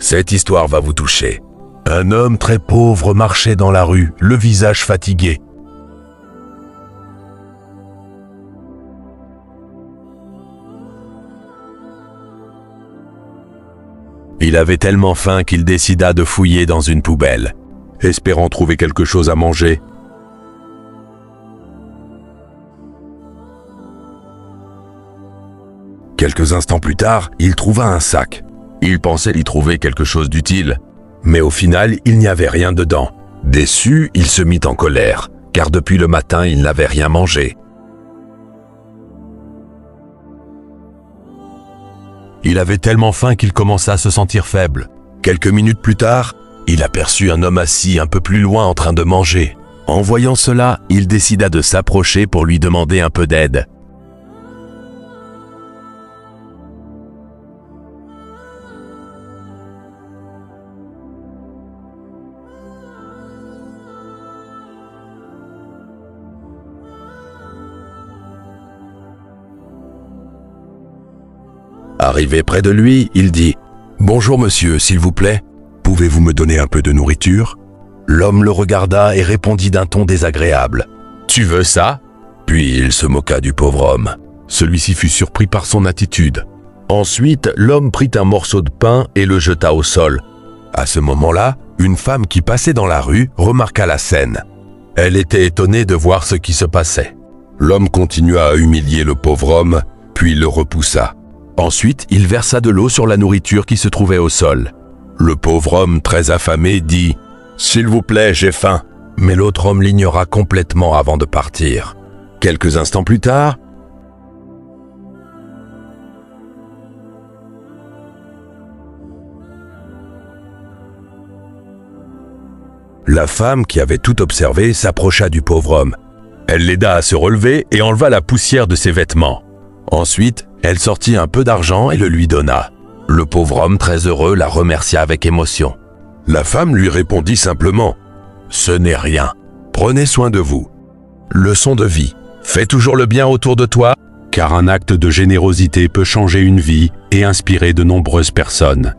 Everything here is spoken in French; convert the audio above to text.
Cette histoire va vous toucher. Un homme très pauvre marchait dans la rue, le visage fatigué. Il avait tellement faim qu'il décida de fouiller dans une poubelle, espérant trouver quelque chose à manger. Quelques instants plus tard, il trouva un sac. Il pensait y trouver quelque chose d'utile, mais au final, il n'y avait rien dedans. Déçu, il se mit en colère, car depuis le matin, il n'avait rien mangé. Il avait tellement faim qu'il commença à se sentir faible. Quelques minutes plus tard, il aperçut un homme assis un peu plus loin en train de manger. En voyant cela, il décida de s'approcher pour lui demander un peu d'aide. Arrivé près de lui, il dit « Bonjour monsieur, s'il vous plaît, pouvez-vous me donner un peu de nourriture ?» L'homme le regarda et répondit d'un ton désagréable « Tu veux ça ?» Puis il se moqua du pauvre homme. Celui-ci fut surpris par son attitude. Ensuite, l'homme prit un morceau de pain et le jeta au sol. À ce moment-là, une femme qui passait dans la rue remarqua la scène. Elle était étonnée de voir ce qui se passait. L'homme continua à humilier le pauvre homme, puis le repoussa. Ensuite, il versa de l'eau sur la nourriture qui se trouvait au sol. Le pauvre homme, très affamé, dit « S'il vous plaît, j'ai faim ». Mais l'autre homme l'ignora complètement avant de partir. Quelques instants plus tard, la femme qui avait tout observé s'approcha du pauvre homme. Elle l'aida à se relever et enleva la poussière de ses vêtements. Ensuite, elle sortit un peu d'argent et le lui donna. Le pauvre homme, très heureux, la remercia avec émotion. La femme lui répondit simplement « Ce n'est rien. Prenez soin de vous. » Leçon de vie. Fais toujours le bien autour de toi, car un acte de générosité peut changer une vie et inspirer de nombreuses personnes.